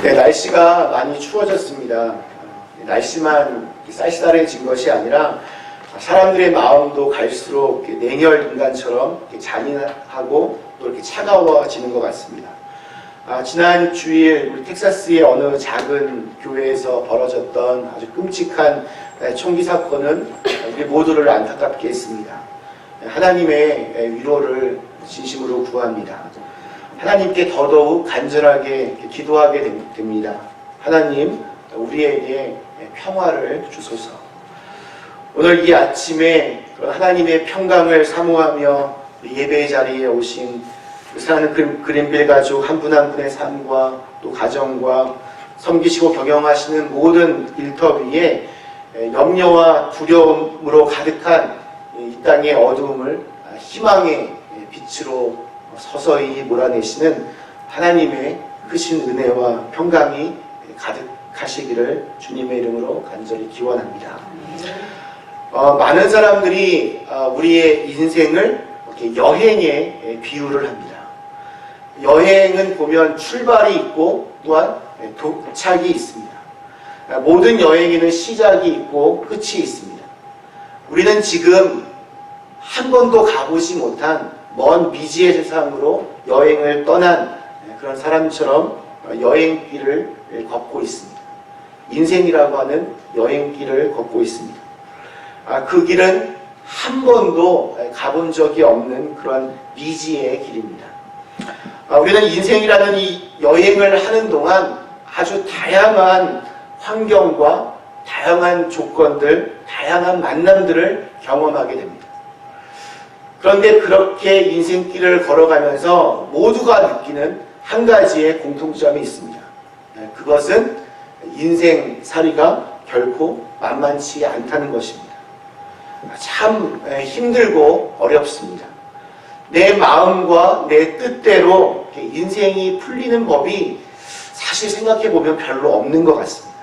네, 날씨가 많이 추워졌습니다. 날씨만 쌀쌀해진 것이 아니라 사람들의 마음도 갈수록 냉혈 인간처럼 잔인하고 또 이렇게 차가워지는 것 같습니다. 지난 주일 우리 텍사스의 어느 작은 교회에서 벌어졌던 아주 끔찍한 총기 사건은 우리 모두를 안타깝게 했습니다. 하나님의 위로를 진심으로 구합니다. 하나님께 더더욱 간절하게 기도하게 됩니다. 하나님, 우리에게 평화를 주소서. 오늘 이 아침에 하나님의 평강을 사모하며 예배의 자리에 오신 사랑하는 그린빌 가족 한 분 한 분의 삶과 또 가정과 섬기시고 경영하시는 모든 일터 위에 염려와 두려움으로 가득한 이 땅의 어두움을 희망의 빛으로 서서히 몰아내시는 하나님의 크신 은혜와 평강이 가득하시기를 주님의 이름으로 간절히 기원합니다. 많은 사람들이 우리의 인생을 이렇게 여행에 비유를 합니다. 여행은 보면 출발이 있고 또한 도착이 있습니다. 모든 여행에는 시작이 있고 끝이 있습니다. 우리는 지금 한 번도 가보지 못한 먼 미지의 세상으로 여행을 떠난 그런 사람처럼 여행길을 걷고 있습니다. 인생이라고 하는 여행길을 걷고 있습니다. 그 길은 한 번도 가본 적이 없는 그런 미지의 길입니다. 우리는 인생이라는 이 여행을 하는 동안 아주 다양한 환경과 다양한 조건들, 다양한 만남들을 경험하게 됩니다. 그런데 그렇게 인생길을 걸어가면서 모두가 느끼는 한 가지의 공통점이 있습니다. 그것은 인생살이가 결코 만만치 않다는 것입니다. 참 힘들고 어렵습니다. 내 마음과 내 뜻대로 인생이 풀리는 법이 사실 생각해보면 별로 없는 것 같습니다.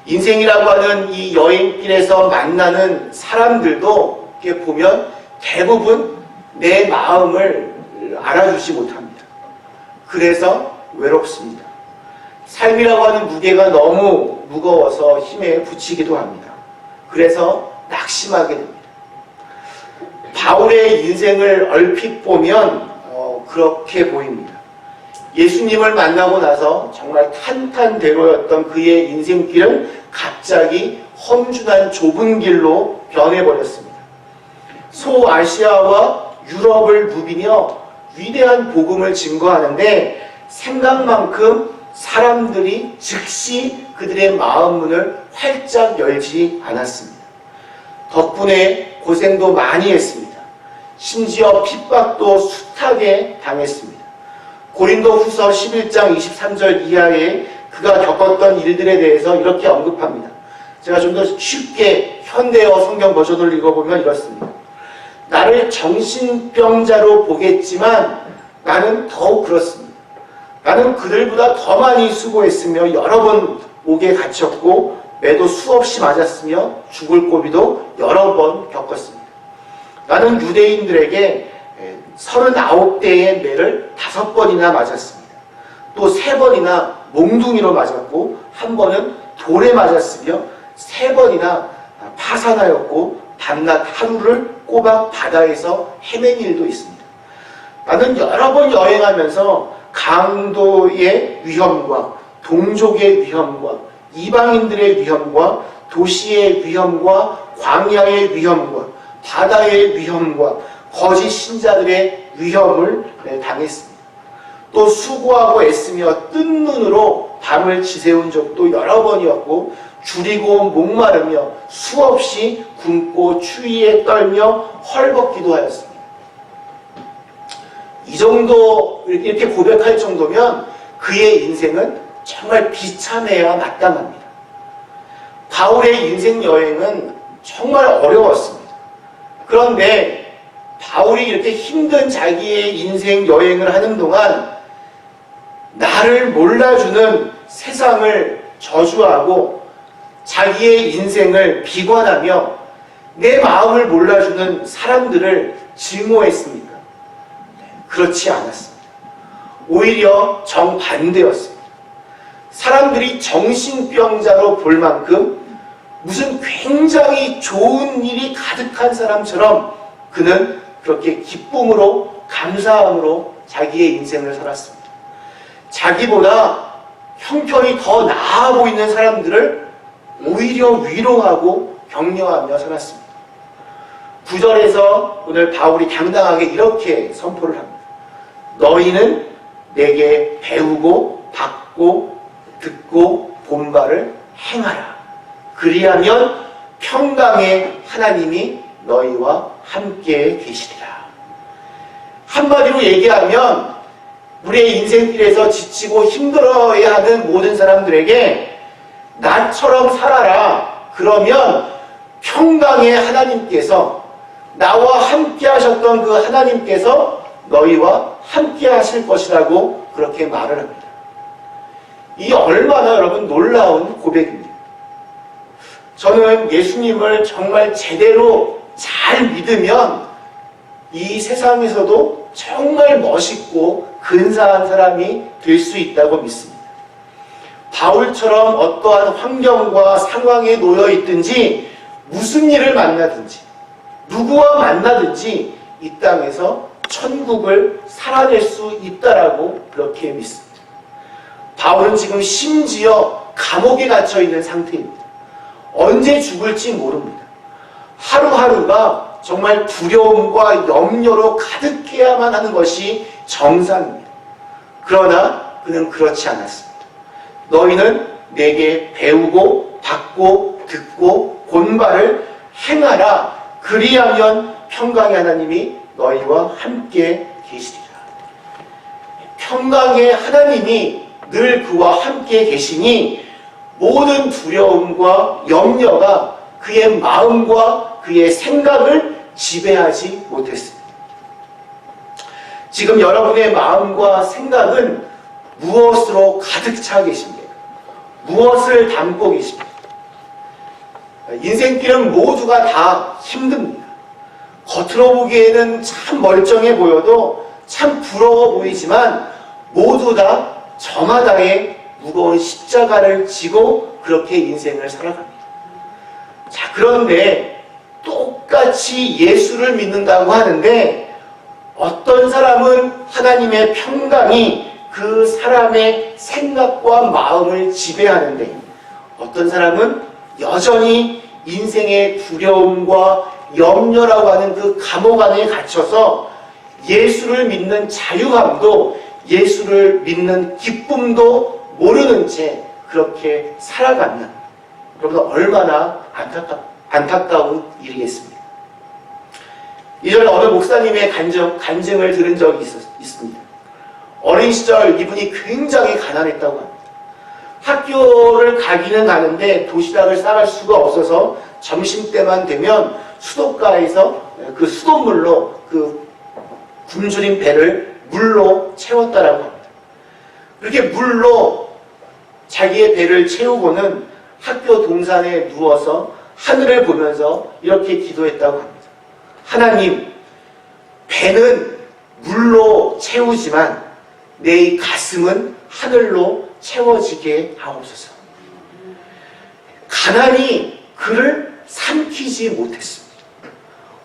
인생이라고 하는 이 여행길에서 만나는 사람들도 이렇게 보면 대부분 내 마음을 알아주지 못합니다. 그래서 외롭습니다. 삶이라고 하는 무게가 너무 무거워서 힘에 부치기도 합니다. 그래서 낙심하게 됩니다. 바울의 인생을 얼핏 보면 그렇게 보입니다. 예수님을 만나고 나서 정말 탄탄대로였던 그의 인생길은 갑자기 험준한 좁은 길로 변해버렸습니다. 소아시아와 유럽을 누비며 위대한 복음을 증거하는데 생각만큼 사람들이 즉시 그들의 마음 문을 활짝 열지 않았습니다. 덕분에 고생도 많이 했습니다. 심지어 핍박도 숱하게 당했습니다. 고린도 후서 11장 23절 이하에 그가 겪었던 일들에 대해서 이렇게 언급합니다. 제가 좀 더 쉽게 현대어 성경 버전을 읽어보면 이렇습니다. 나를 정신병자로 보겠지만 나는 더욱 그렇습니다. 나는 그들보다 더 많이 수고했으며 여러 번 옥에 갇혔고 매도 수없이 맞았으며 죽을 고비도 여러 번 겪었습니다. 나는 유대인들에게 39대의 매를 5번이나 맞았습니다. 또 3번이나 몽둥이로 맞았고 한 번은 돌에 맞았으며 3번이나 파산하였고 밤낮 하루를 꼬박 바다에서 헤맨 일도 있습니다. 나는 여러 번 여행하면서 강도의 위험과 동족의 위험과 이방인들의 위험과 도시의 위험과 광야의 위험과 바다의 위험과 거짓 신자들의 위험을 당했습니다. 또 수고하고 애쓰며 뜬 눈으로 밤을 지새운 적도 여러 번이었고 줄이고 목마르며 수없이 굶고 추위에 떨며 헐벗기도 하였습니다. 이 정도 이렇게 고백할 정도면 그의 인생은 정말 비참해야 마땅합니다. 바울의 인생 여행은 정말 어려웠습니다. 그런데 바울이 이렇게 힘든 자기의 인생 여행을 하는 동안 나를 몰라주는 세상을 저주하고 자기의 인생을 비관하며 내 마음을 몰라주는 사람들을 증오했습니까? 그렇지 않았습니다. 오히려 정반대였습니다. 사람들이 정신병자로 볼 만큼 무슨 굉장히 좋은 일이 가득한 사람처럼 그는 그렇게 기쁨으로 감사함으로 자기의 인생을 살았습니다. 자기보다 형편이 더 나아 보이는 사람들을 오히려 위로하고 격려하며 살았습니다. 9절에서 오늘 바울이 당당하게 이렇게 선포를 합니다. 너희는 내게 배우고 받고 듣고 본 바를 행하라. 그리하면 평강의 하나님이 너희와 함께 계시리라. 한마디로 얘기하면 우리의 인생길에서 지치고 힘들어야 하는 모든 사람들에게 나처럼 살아라. 그러면 평강의 하나님께서, 나와 함께 하셨던 그 하나님께서 너희와 함께 하실 것이라고 그렇게 말을 합니다. 이 얼마나 여러분 놀라운 고백입니다. 저는 예수님을 정말 제대로 잘 믿으면 이 세상에서도 정말 멋있고 근사한 사람이 될 수 있다고 믿습니다. 바울처럼 어떠한 환경과 상황에 놓여 있든지 무슨 일을 만나든지 누구와 만나든지 이 땅에서 천국을 살아낼 수 있다라고 그렇게 믿습니다. 바울은 지금 심지어 감옥에 갇혀 있는 상태입니다. 언제 죽을지 모릅니다. 하루하루가 정말 두려움과 염려로 가득해야만 하는 것이 정상입니다. 그러나 그는 그렇지 않았습니다. 너희는 내게 배우고 받고 듣고 본 바를 행하라. 그리하면 평강의 하나님이 너희와 함께 계시리라. 평강의 하나님이 늘 그와 함께 계시니 모든 두려움과 염려가 그의 마음과 그의 생각을 지배하지 못했습니다. 지금 여러분의 마음과 생각은 무엇으로 가득 차 계십니까? 무엇을 담고 계십니까? 인생길은 모두가 다 힘듭니다. 겉으로 보기에는 참 멀쩡해 보여도 참 부러워 보이지만 모두 다 저마다의 무거운 십자가를 지고 그렇게 인생을 살아갑니다. 자, 그런데 똑같이 예수를 믿는다고 하는데 어떤 사람은 하나님의 평강이 그 사람의 생각과 마음을 지배하는데 어떤 사람은 여전히 인생의 두려움과 염려라고 하는 그 감옥 안에 갇혀서 예수를 믿는 자유함도 예수를 믿는 기쁨도 모르는 채 그렇게 살아가는, 여러분 얼마나 안타까운 일이겠습니까? 이전에 어느 목사님의 간증을 들은 적이 있습니다. 어린 시절 이분이 굉장히 가난했다고 합니다. 학교를 가기는 가는데 도시락을 싸갈 수가 없어서 점심때만 되면 수도가에서 그 수돗물로 그 굶주린 배를 물로 채웠다라고 합니다. 그렇게 물로 자기의 배를 채우고는 학교 동산에 누워서 하늘을 보면서 이렇게 기도했다고 합니다. 하나님, 배는 물로 채우지만 내 이 가슴은 하늘로 채워지게 하옵소서. 가난이 그를 삼키지 못했습니다.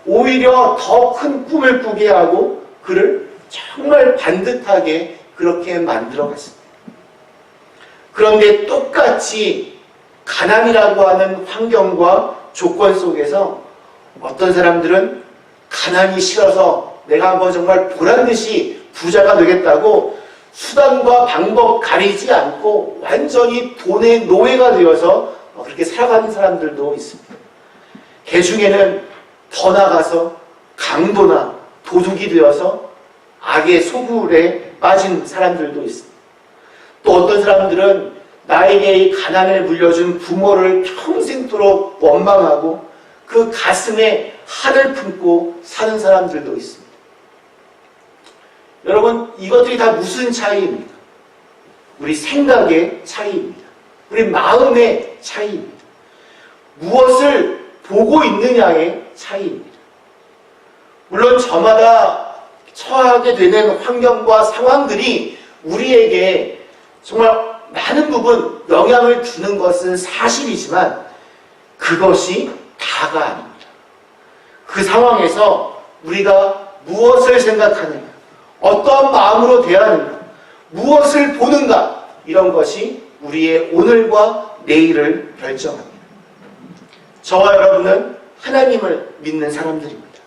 오히려 더 큰 꿈을 꾸게 하고 그를 정말 반듯하게 그렇게 만들어갔습니다. 그런데 똑같이 가난이라고 하는 환경과 조건 속에서 어떤 사람들은 가난이 싫어서 내가 한번 정말 보란듯이 부자가 되겠다고 수단과 방법 가리지 않고 완전히 돈의 노예가 되어서 그렇게 살아가는 사람들도 있습니다. 그 중에는 더 나가서 강도나 도둑이 되어서 악의 소굴에 빠진 사람들도 있습니다. 또 어떤 사람들은 나에게 이 가난을 물려준 부모를 평생토록 원망하고 그 가슴에 한을 품고 사는 사람들도 있습니다. 여러분, 이것들이 다 무슨 차이입니까? 우리 생각의 차이입니다. 우리 마음의 차이입니다. 무엇을 보고 있느냐의 차이입니다. 물론 저마다 처하게 되는 환경과 상황들이 우리에게 정말 많은 부분 영향을 주는 것은 사실이지만 그것이 다가 아닙니다. 그 상황에서 우리가 무엇을 생각하느냐, 어떤 마음으로 대하느냐, 무엇을 보는가, 이런 것이 우리의 오늘과 내일을 결정합니다. 저와 여러분은 하나님을 믿는 사람들입니다.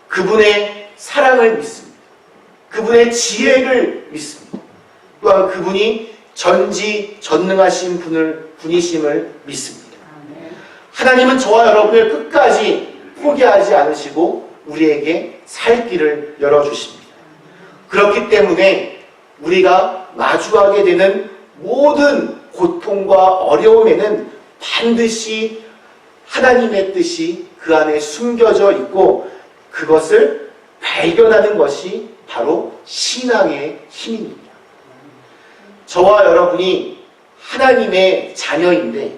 그분의 사랑을 믿습니다. 그분의 지혜를 믿습니다. 또한 그분이 전지전능하신 분이심을 믿습니다. 하나님은 저와 여러분을 끝까지 포기하지 않으시고 우리에게 살 길을 열어주십니다. 그렇기 때문에 우리가 마주하게 되는 모든 고통과 어려움에는 반드시 하나님의 뜻이 그 안에 숨겨져 있고 그것을 발견하는 것이 바로 신앙의 힘입니다. 저와 여러분이 하나님의 자녀인데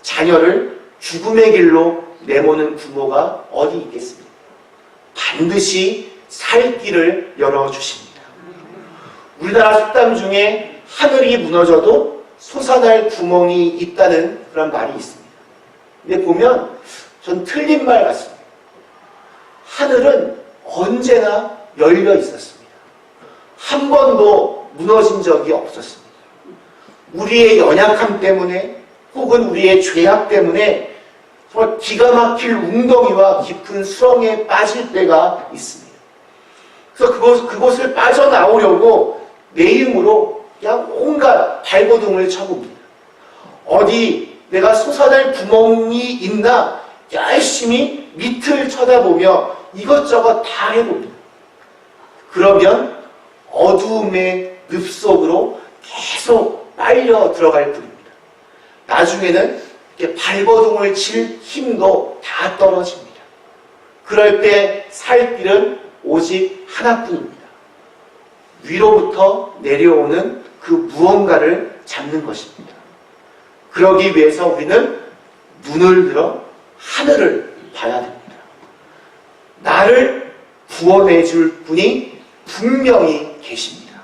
자녀를 죽음의 길로 내모는 부모가 어디 있겠습니까? 반드시 살 길을 열어주십니다. 우리나라 속담 중에 하늘이 무너져도 솟아날 구멍이 있다는 그런 말이 있습니다. 근데 보면 전 틀린 말 같습니다. 하늘은 언제나 열려 있었습니다. 한 번도 무너진 적이 없었습니다. 우리의 연약함 때문에 혹은 우리의 죄악 때문에 정말 기가 막힐 웅덩이와 깊은 수렁에 빠질 때가 있습니다. 그래서 그곳을 빠져나오려고 내 힘으로 그냥 온갖 발버둥을 쳐봅니다. 어디 내가 솟아날 구멍이 있나 열심히 밑을 쳐다보며 이것저것 다 해봅니다. 그러면 어두움의 늪속으로 계속 빨려 들어갈 뿐입니다. 나중에는 이렇게 발버둥을 칠 힘도 다 떨어집니다. 그럴 때 살 길은 오직 하나뿐입니다. 위로부터 내려오는 그 무언가를 잡는 것입니다. 그러기 위해서 우리는 눈을 들어 하늘을 봐야 됩니다. 나를 구원해 줄 분이 분명히 계십니다.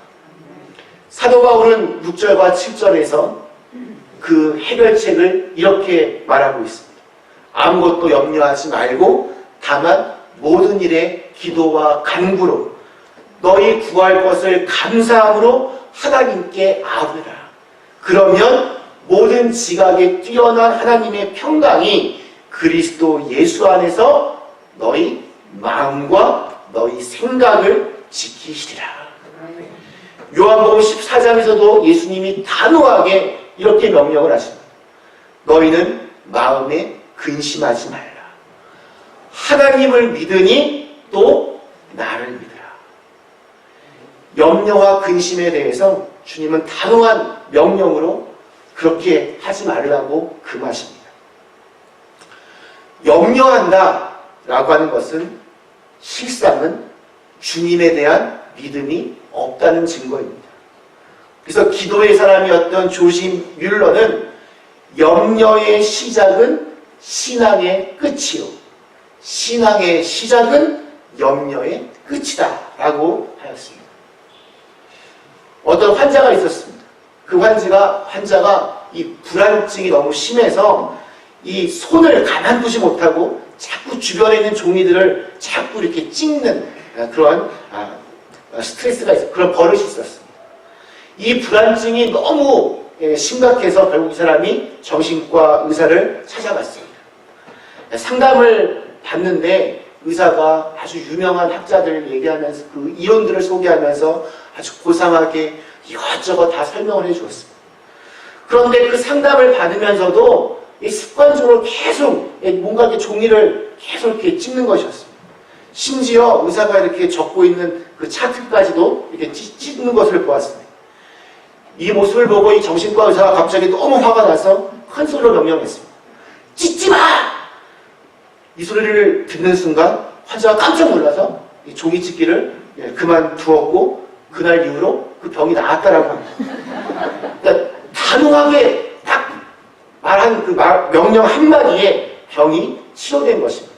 사도 바울은 6절과 7절에서 그 해결책을 이렇게 말하고 있습니다. 아무것도 염려하지 말고 다만 모든 일에 기도와 간구로 너희 구할 것을 감사함으로 하나님께 아뢰라. 그러면 모든 지각에 뛰어난 하나님의 평강이 그리스도 예수 안에서 너희 마음과 너희 생각을 지키시리라. 요한복음 14장에서도 예수님이 단호하게 이렇게 명령을 하십니다. 너희는 마음에 근심하지 말라. 하나님을 믿으니 또 나를 믿으라. 염려와 근심에 대해서 주님은 단호한 명령으로 그렇게 하지 말라고 금하십니다. 염려한다 라고 하는 것은 실상은 주님에 대한 믿음이 없다는 증거입니다. 그래서 기도의 사람이었던 조심 뮬러는 염려의 시작은 신앙의 끝이요 신앙의 시작은 염려의 끝이다 라고 하였습니다. 어떤 환자가 있었습니다. 그 환자가 이 불안증이 너무 심해서 이 손을 가만두지 못하고 자꾸 주변에 있는 종이들을 자꾸 이렇게 찍는 그런 스트레스가 있어요. 그런 버릇이 있었습니다. 이 불안증이 너무 심각해서 결국 이 사람이 정신과 의사를 찾아갔습니다. 상담을 받는데 의사가 아주 유명한 학자들을 얘기하면서 그 이론들을 소개하면서 아주 고상하게 이것저것 다 설명을 해주었습니다. 그런데 그 상담을 받으면서도 습관적으로 계속 뭔가 이렇게 종이를 계속 이렇게 찍는 것이었습니다. 심지어 의사가 이렇게 적고 있는 그 차트까지도 이렇게 찍는 것을 보았습니다. 이 모습을 보고 이 정신과 의사가 갑자기 너무 화가 나서 큰 소리로 명령했습니다. 찢지 마! 이 소리를 듣는 순간 환자가 깜짝 놀라서 이 종이 찍기를 그만두었고 그날 이후로 그 병이 나았다라고 합니다. 그러니까 단호하게 딱 말한 그 명령 한마디에 병이 치료된 것입니다.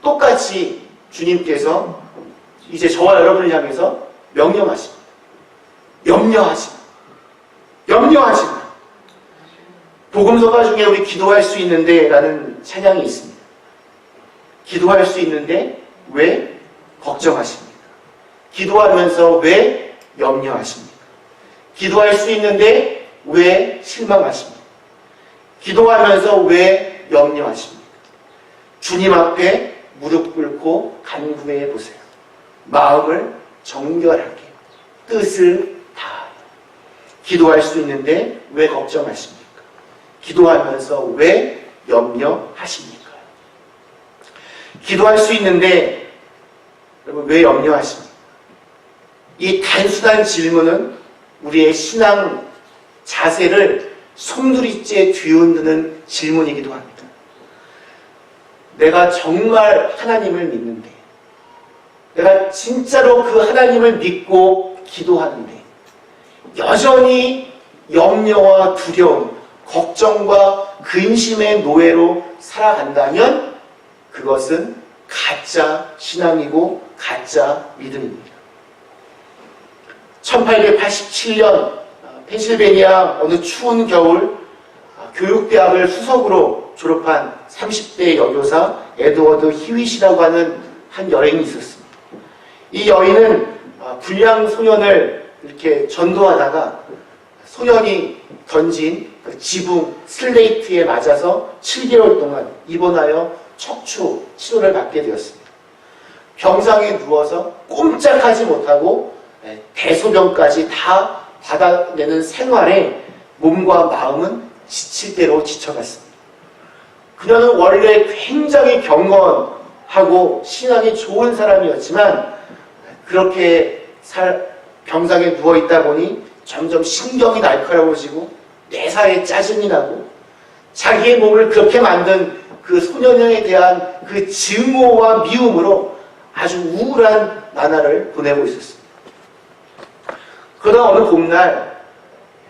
똑같이 주님께서 이제 저와 여러분을 향해서 명령하십니다. 염려하지 마. 염려하지 마. 복음서가 중에 우리 기도할 수 있는데 라는 찬양이 있습니다. 기도할 수 있는데 왜 걱정하십니까? 기도하면서 왜 염려하십니까? 기도할 수 있는데 왜 실망하십니까? 기도하면서 왜 염려하십니까? 주님 앞에 무릎 꿇고 간구해 보세요. 마음을 정결하게 뜻을 다하여. 기도할 수 있는데 왜 걱정하십니까? 기도하면서 왜 염려하십니까? 기도할 수 있는데 여러분 왜 염려하십니까? 이 단순한 질문은 우리의 신앙 자세를 송두리째 뒤흔드는 질문이기도 합니다. 내가 정말 하나님을 믿는데, 내가 진짜로 그 하나님을 믿고 기도하는데 여전히 염려와 두려움, 걱정과 근심의 노예로 살아간다면 그것은 가짜 신앙이고 가짜 믿음입니다. 1887년 펜실베니아 어느 추운 겨울 교육대학을 수석으로 졸업한 30대 여교사 에드워드 히윗이라고 하는 한 여인이 있었습니다. 이 여인은 불량 소년을 이렇게 전도하다가 소년이 던진 그 지붕 슬레이트에 맞아서 7개월 동안 입원하여 척추 치료를 받게 되었습니다. 병상에 누워서 꼼짝하지 못하고 대소변까지 다 받아내는 생활에 몸과 마음은 지칠 대로 지쳐갔습니다. 그녀는 원래 굉장히 경건하고 신앙이 좋은 사람이었지만 그렇게 병상에 누워있다 보니 점점 신경이 날카로워지고 뇌사에 짜증이 나고 자기의 몸을 그렇게 만든 그 소년에 대한 그 증오와 미움으로 아주 우울한 나날을 보내고 있었습니다. 그러다 어느 봄날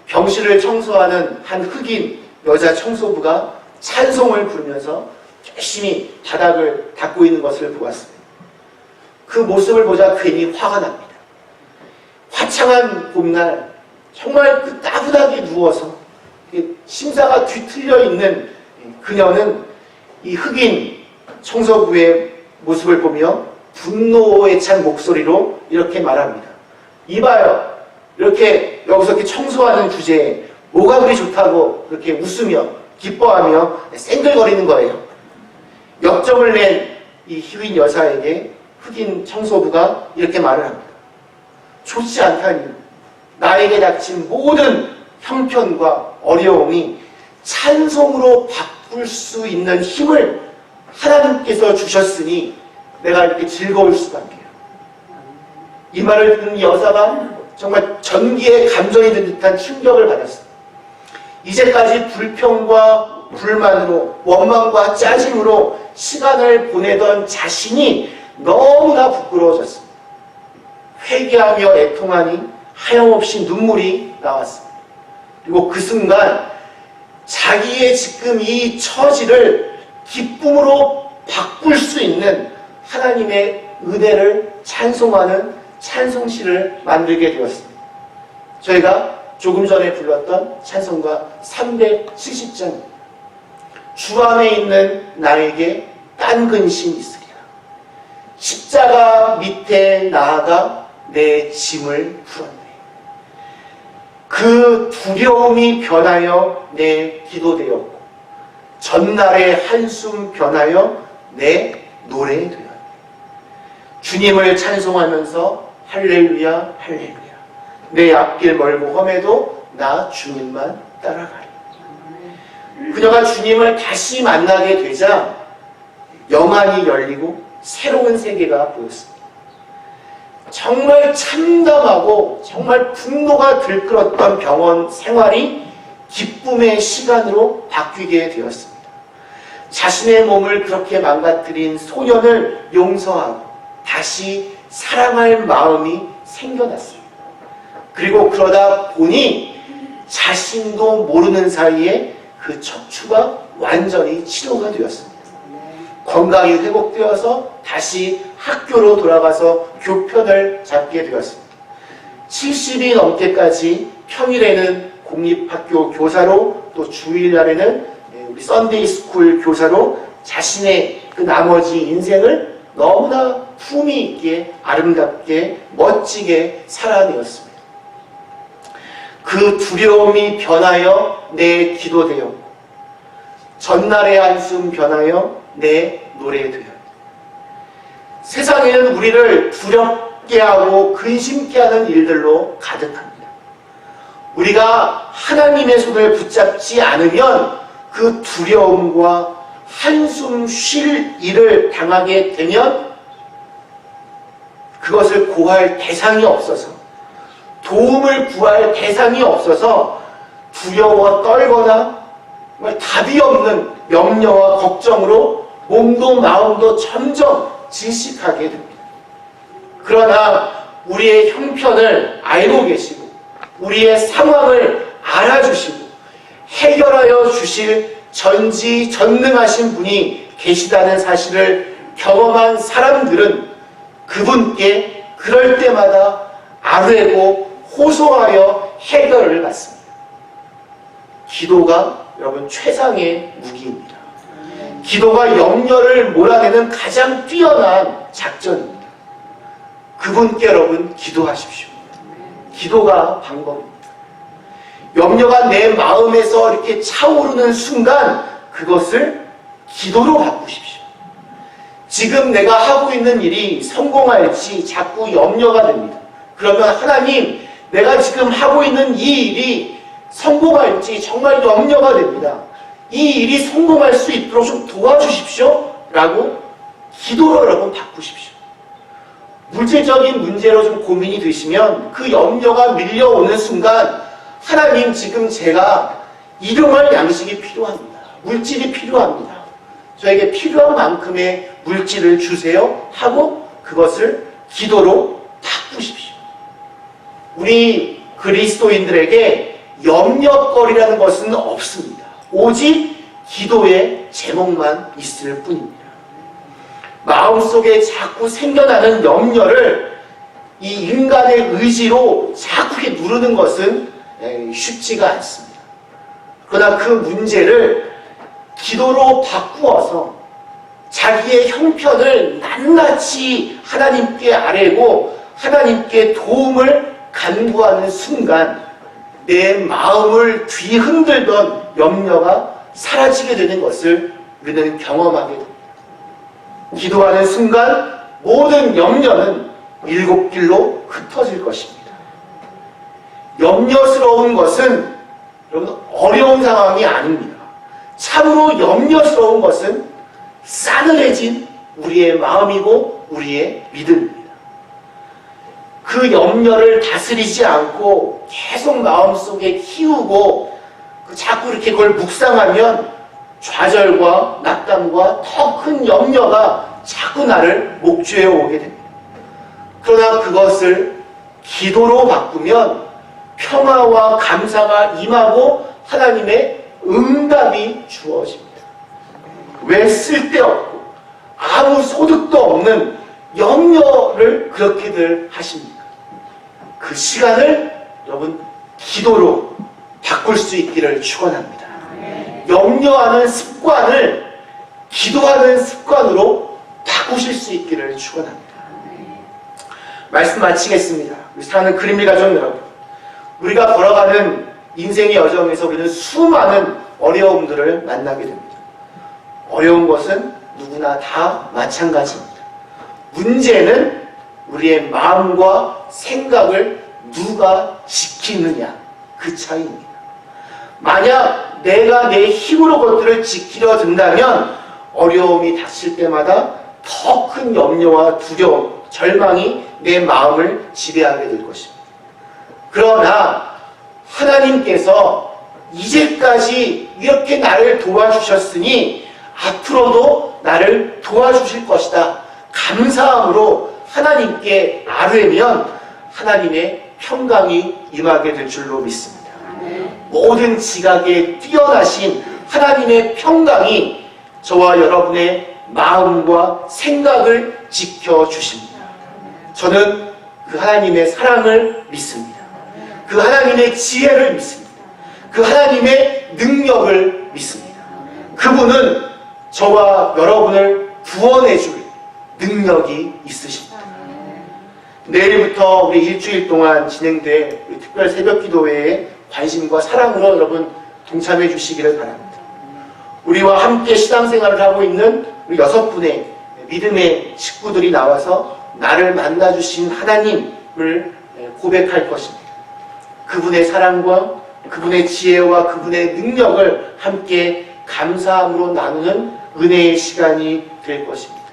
병실을 청소하는 한 흑인 여자 청소부가 찬송을 부르면서 열심히 바닥을 닦고 있는 것을 보았습니다. 그 모습을 보자 괜히 화가 납니다. 화창한 봄날 정말 그 따분하게 누워서 심사가 뒤틀려 있는 그녀는 이 흑인 청소부의 모습을 보며 분노에 찬 목소리로 이렇게 말합니다. 이봐요. 이렇게 여기서 이렇게 청소하는 주제에 뭐가 그리 좋다고 그렇게 웃으며 기뻐하며 쌩글거리는 거예요. 역정을 낸 이 흑인 여사에게 흑인 청소부가 이렇게 말을 합니다. 좋지 않다니 나에게 닥친 모든 형편과 어려움이 찬송으로 바꿀 수 있는 힘을 하나님께서 주셨으니 내가 이렇게 즐거울 수밖에요. 이 말을 듣는 여사가 정말 전기에 감전이 된 듯한 충격을 받았습니다. 이제까지 불평과 불만으로 원망과 짜증으로 시간을 보내던 자신이 너무나 부끄러워졌습니다. 회개하며 애통하니 하염없이 눈물이 나왔습니다. 그리고 그 순간 자기의 지금 이 처지를 기쁨으로 바꿀 수 있는 하나님의 은혜를 찬송하는 찬송시를 만들게 되었습니다. 저희가 조금 전에 불렀던 찬송가 370장 주 안에 있는 나에게 딴 근심 있으리라. 십자가 밑에 나아가 내 짐을 풀었네. 그 두려움이 변하여 내 기도 되었고 전날의 한숨 변하여 내 노래 되었네. 주님을 찬송하면서 할렐루야 할렐루야 내 앞길 멀고 험해도 나 주님만 따라가리. 그녀가 주님을 다시 만나게 되자 영안이 열리고 새로운 세계가 보였습니다. 정말 참담하고 정말 분노가 들끓었던 병원 생활이 기쁨의 시간으로 바뀌게 되었습니다. 자신의 몸을 그렇게 망가뜨린 소년을 용서하고 다시 사랑할 마음이 생겨났습니다. 그리고 그러다 보니 자신도 모르는 사이에 그 척추가 완전히 치료가 되었습니다. 건강이 회복되어서 다시 학교로 돌아가서 교편을 잡게 되었습니다. 70이 넘게까지 평일에는 공립학교 교사로, 또 주일날에는 우리 썬데이 스쿨 교사로 자신의 그 나머지 인생을 너무나 품위 있게, 아름답게, 멋지게 살아내었습니다. 그 두려움이 변하여 내 기도 되었고, 전날의 한숨 변하여 내 노래 되었다. 세상에는 우리를 두렵게 하고 근심케 하는 일들로 가득합니다. 우리가 하나님의 손을 붙잡지 않으면 그 두려움과 한숨 쉴 일을 당하게 되면 그것을 고할 대상이 없어서, 도움을 구할 대상이 없어서 두려워 떨거나 답이 없는 염려와 걱정으로 몸도 마음도 점점 질식하게 됩니다. 그러나 우리의 형편을 알고 계시고 우리의 상황을 알아주시고 해결하여 주실 전지전능하신 분이 계시다는 사실을 경험한 사람들은 그분께 그럴 때마다 아뢰고 호소하여 해결을 받습니다. 기도가 여러분 최상의 무기입니다. 기도가 염려를 몰아내는 가장 뛰어난 작전입니다. 그분께 여러분 기도하십시오. 기도가 방법입니다. 염려가 내 마음에서 이렇게 차오르는 순간 그것을 기도로 바꾸십시오. 지금 내가 하고 있는 일이 성공할지 자꾸 염려가 됩니다. 그러면 하나님, 내가 지금 하고 있는 이 일이 성공할지 정말 염려가 됩니다. 이 일이 성공할 수 있도록 좀 도와주십시오. 라고 기도로 여러분 바꾸십시오. 물질적인 문제로 좀 고민이 되시면 그 염려가 밀려오는 순간 하나님, 지금 제가 일용할 양식이 필요합니다. 물질이 필요합니다. 저에게 필요한 만큼의 물질을 주세요 하고 그것을 기도로 바꾸십시오. 우리 그리스도인들에게 염려거리라는 것은 없습니다. 오직 기도의 제목만 있을 뿐입니다. 마음속에 자꾸 생겨나는 염려를 이 인간의 의지로 자꾸 이렇게 누르는 것은 쉽지가 않습니다. 그러나 그 문제를 기도로 바꾸어서 자기의 형편을 낱낱이 하나님께 아뢰고 하나님께 도움을 간구하는 순간 내 마음을 뒤흔들던 염려가 사라지게 되는 것을 우리는 경험하게 됩니다. 기도하는 순간 모든 염려는 일곱 길로 흩어질 것입니다. 염려스러운 것은 여러분 어려운 상황이 아닙니다. 참으로 염려스러운 것은 싸늘해진 우리의 마음이고 우리의 믿음입니다. 그 염려를 다스리지 않고 계속 마음속에 키우고 자꾸 이렇게 그걸 묵상하면 좌절과 낙담과 더 큰 염려가 자꾸 나를 목죄어 오게 됩니다. 그러나 그것을 기도로 바꾸면 평화와 감사가 임하고 하나님의 응답이 주어집니다. 왜 쓸데없고 아무 소득도 없는 염려를 그렇게들 하십니까? 그 시간을 여러분 기도로 바꿀 수 있기를 축원합니다. 염려하는 습관을 기도하는 습관으로 바꾸실 수 있기를 축원합니다. 말씀 마치겠습니다. 우리 사랑하는 그림리 가족 여러분, 우리가 걸어가는 인생의 여정에서 우리는 수많은 어려움들을 만나게 됩니다. 어려운 것은 누구나 다 마찬가지입니다. 문제는 우리의 마음과 생각을 누가 지키느냐, 그 차이입니다. 만약 내가 내 힘으로 그것들을 지키려 든다면 어려움이 닥칠 때마다 더 큰 염려와 두려움, 절망이 내 마음을 지배하게 될 것입니다. 그러나 하나님께서 이제까지 이렇게 나를 도와주셨으니 앞으로도 나를 도와주실 것이다. 감사함으로 하나님께 아뢰면 하나님의 평강이 임하게 될 줄로 믿습니다. 모든 지각에 뛰어나신 하나님의 평강이 저와 여러분의 마음과 생각을 지켜주십니다. 저는 그 하나님의 사랑을 믿습니다. 그 하나님의 지혜를 믿습니다. 그 하나님의 능력을 믿습니다. 그분은 저와 여러분을 구원해 줄 능력이 있으십니다. 내일부터 우리 일주일 동안 진행될 특별 새벽 기도회에 관심과 사랑으로 여러분 동참해 주시기를 바랍니다. 우리와 함께 신앙생활을 하고 있는 우리 6분의 믿음의 식구들이 나와서 나를 만나주신 하나님을 고백할 것입니다. 그분의 사랑과 그분의 지혜와 그분의 능력을 함께 감사함으로 나누는 은혜의 시간이 될 것입니다.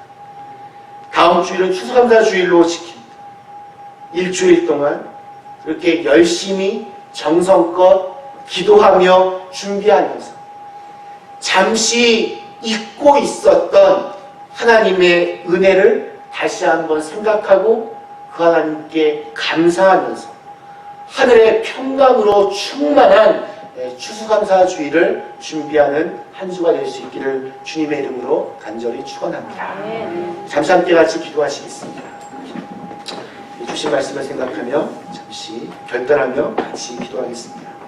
다음 주일은 추수감사 주일로 지킵니다. 일주일 동안 그렇게 열심히 정성껏 기도하며 준비하면서 잠시 잊고 있었던 하나님의 은혜를 다시 한번 생각하고 그 하나님께 감사하면서 하늘의 평강으로 충만한 추수감사 주일을 준비하는 한 주가 될 수 있기를 주님의 이름으로 간절히 축원합니다. 잠시 함께 같이 기도하시겠습니다. 주신 말씀을 생각하며 잠시 결단하며 같이 기도하겠습니다.